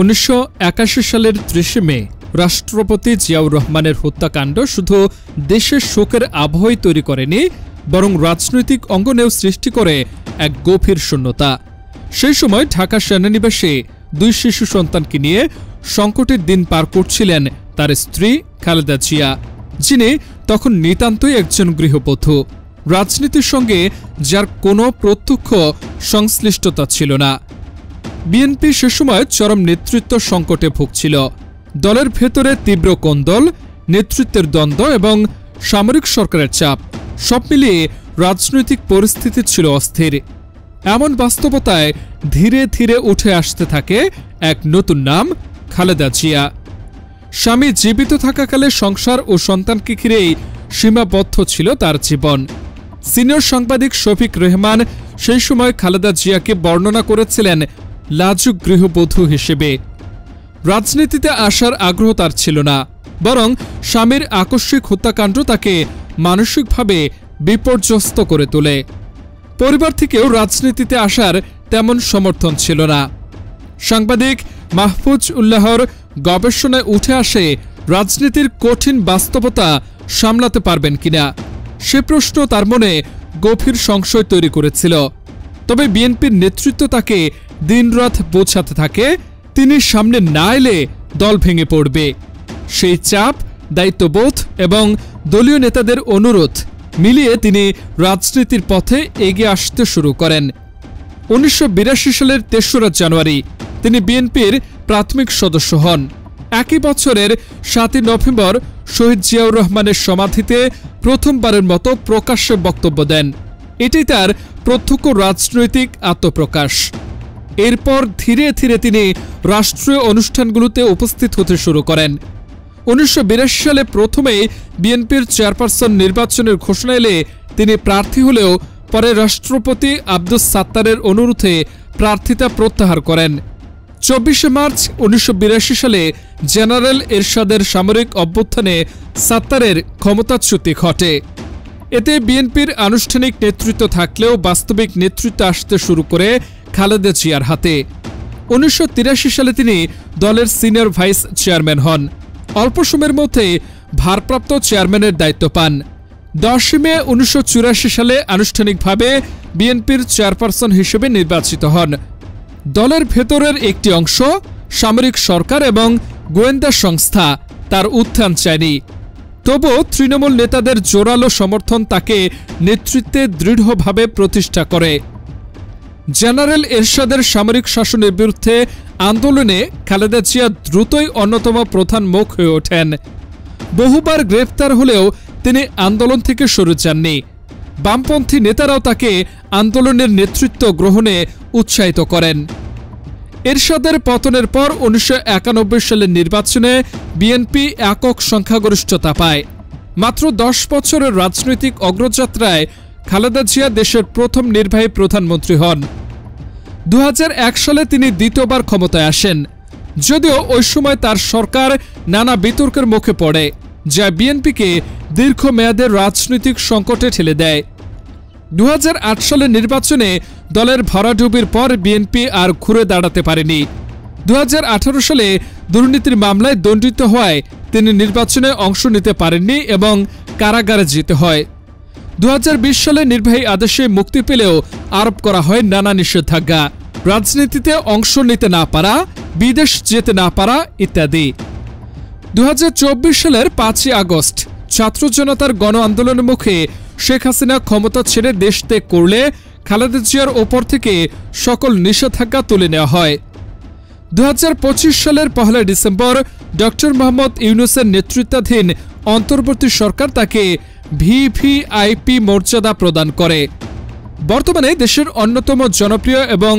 1981 সালের 30 মে রাষ্ট্রপতি জিয়াউর রহমানের হত্যাকাণ্ড শুধু দেশের শোকের আবহই তৈরি করেনি, বরং রাজনৈতিক অঙ্গনেও সৃষ্টি করে এক গভীর শূন্যতা। সেই সময় ঢাকা সেনানিবাসে 2 শিশু সন্তানকে নিয়ে সংকটের দিন পার করছিলেন তার স্ত্রী খালেদা জিয়া, যিনি তখন নিতান্তই একজন গৃহবধূ, রাজনীতির সঙ্গে যার কোনো প্রত্যক্ষ সংশ্লিষ্টতা ছিল না। বিএনপি সে সময় চরম নেতৃত্ব সংকটে ভুগছিল। দলের ভেতরে তীব্র কোন্দল, নেতৃত্বের দ্বন্দ্ব এবং সামরিক সরকারের চাপ সব মিলিয়ে রাজনৈতিক পরিস্থিতি ছিল অস্থির। এমন বাস্তবতায় ধীরে ধীরে উঠে আসতে থাকে এক নতুন নাম, খালেদা জিয়া। স্বামী জীবিত থাকাকালে সংসার ও সন্তানকে ঘিরেই সীমাবদ্ধ ছিল তার জীবন। সিনিয়র সাংবাদিক শফিক রেহমান সেই সময় খালেদা জিয়াকে বর্ণনা করেছিলেন লাজুক গৃহবধূ হিসেবে। রাজনীতিতে আসার আগ্রহ তার ছিল না, বরং স্বামীর আকস্মিক হত্যাকাণ্ড তাকে মানসিকভাবে বিপর্যস্ত করে তোলে। পরিবার থেকেও রাজনীতিতে আসার তেমন সমর্থন ছিল না। সাংবাদিক মাহফুজ উল্লাহর গবেষণায় উঠে আসে রাজনীতির কঠিন বাস্তবতা সামলাতে পারবেন কিনা, সে প্রশ্ন তার মনে গভীর সংশয় তৈরি করেছিল। তবে বিএনপির নেতৃত্ব তাকে দিনরাত বোঝাতে থাকে তিনি সামনে না এলে দল ভেঙে পড়বে। সেই চাপ, দায়িত্ববোধ এবং দলীয় নেতাদের অনুরোধ মিলিয়ে তিনি রাজনীতির পথে এগিয়ে আসতে শুরু করেন। 1982 সালের 3রা জানুয়ারি তিনি বিএনপির প্রাথমিক সদস্য হন। একই বছরের 7 নভেম্বর শহীদ জিয়াউর রহমানের সমাধিতে প্রথমবারের মতো প্রকাশ্যে বক্তব্য দেন। এটাই তার প্রত্যক্ষ রাজনৈতিক আত্মপ্রকাশ। এরপর ধীরে ধীরে তিনি রাষ্ট্রীয় অনুষ্ঠানগুলোতে উপস্থিত হতে শুরু করেন। 1982 সালে প্রথমে বিএনপির চেয়ারপারসন নির্বাচনের ঘোষণা এলে তিনি প্রার্থী হলেও পরে রাষ্ট্রপতি আব্দুস সাত্তারের অনুরোধে প্রার্থিতা প্রত্যাহার করেন। 24 মার্চ 1982 সালে জেনারেল এরশাদের সামরিক অভ্যুত্থানে সাত্তারের ক্ষমতাচ্যুতি ঘটে। এতে বিএনপির আনুষ্ঠানিক নেতৃত্ব থাকলেও বাস্তবিক নেতৃত্ব আসতে শুরু করে খালেদা জিয়ার হাতে। 1983 সালে তিনি দলের সিনিয়র ভাইস চেয়ারম্যান হন। অল্প সময়ের মধ্যে ভারপ্রাপ্ত চেয়ারম্যানের দায়িত্ব পান। 10 মে 1984 সালে আনুষ্ঠানিকভাবে বিএনপির চেয়ারপারসন হিসেবে নির্বাচিত হন। দলের ভেতরের একটি অংশ, সামরিক সরকার এবং গোয়েন্দা সংস্থা তার উত্থান চায়নি। তবুও তৃণমূল নেতাদের জোরালো সমর্থন তাকে নেতৃত্বে দৃঢ়ভাবে প্রতিষ্ঠা করে। জেনারেল এরশাদের সামরিক শাসনের বিরুদ্ধে আন্দোলনে খালেদা জিয়া দ্রুতই অন্যতম প্রধান মুখ হয়ে ওঠেন। বহুবার গ্রেফতার হলেও তিনি আন্দোলন থেকে সরে যাননি। বামপন্থী নেতারাও তাকে আন্দোলনের নেতৃত্ব গ্রহণে উৎসাহিত করেন। এরশাদের পতনের পর 1991 সালের নির্বাচনে বিএনপি একক সংখ্যাগরিষ্ঠতা পায়। মাত্র 10 বছরের রাজনৈতিক অগ্রযাত্রায় খালেদা জিয়া দেশের প্রথম নির্বাহী প্রধানমন্ত্রী হন। 2001 সালে তিনি দ্বিতীয়বার ক্ষমতায় আসেন, যদিও ওই সময় তার সরকার নানা বিতর্কের মুখে পড়ে, যা বিএনপিকে দীর্ঘমেয়াদের রাজনৈতিক সংকটে ঠেলে দেয়। 2008 সালের নির্বাচনে দলের ভরাডুবির পর বিএনপি আর ঘুরে দাঁড়াতে পারেনি। 2018 সালে দুর্নীতির মামলায় দণ্ডিত হওয়ায় তিনি নির্বাচনে অংশ নিতে পারেননি এবং কারাগারে যেতে হয়। 2020 সালে নির্বাহী আদেশে মুক্তি পেলেও আরোপ করা হয় নানা নিষেধাজ্ঞা, রাজনীতিতে অংশ নিতে না পারা, বিদেশ যেতে না পারা ইত্যাদি। 2024 সালের 5 আগস্ট ছাত্র জনতার গণ আন্দোলনের মুখে শেখ হাসিনা ক্ষমতা ছেড়ে দেশ ত্যাগ করলে খালেদা জিয়ার ওপর থেকে সকল নিষেধাজ্ঞা তুলে নেওয়া হয়। 2025 সালের 1 ডিসেম্বর ডক্টর মোহাম্মদ ইউনূসের নেতৃত্বাধীন অন্তর্বর্তী সরকার তাকে ভিভিআইপি মর্যাদা প্রদান করে। বর্তমানে দেশের অন্যতম জনপ্রিয় এবং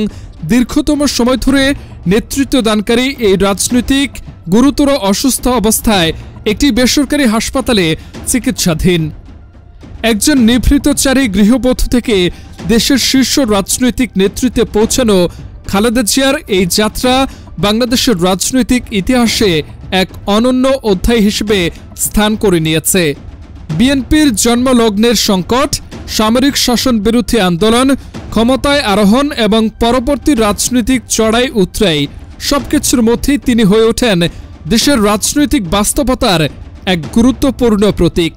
দীর্ঘতম সময় ধরে নেতৃত্ব দানকারী এই রাজনৈতিক গুরুতর অসুস্থ অবস্থায় একটি বেসরকারি হাসপাতালে চিকিৎসাধীন। একজন নিভৃতচারী গৃহবধূ থেকে দেশের শীর্ষ রাজনৈতিক নেতৃত্বে পৌঁছানো খালেদা জিয়ার এই যাত্রা বাংলাদেশের রাজনৈতিক ইতিহাসে এক অনন্য অধ্যায় হিসেবে স্থান করে নিয়েছে। বিএনপির জন্মলগ্নের সংকট, সামরিক শাসন বিরোধী আন্দোলন, ক্ষমতায় আরোহণ এবং পরবর্তী রাজনৈতিক চড়াই উতরাই সবকিছুর মধ্যেই তিনি হয়ে ওঠেন দেশের রাজনৈতিক বাস্তবতার এক গুরুত্বপূর্ণ প্রতীক।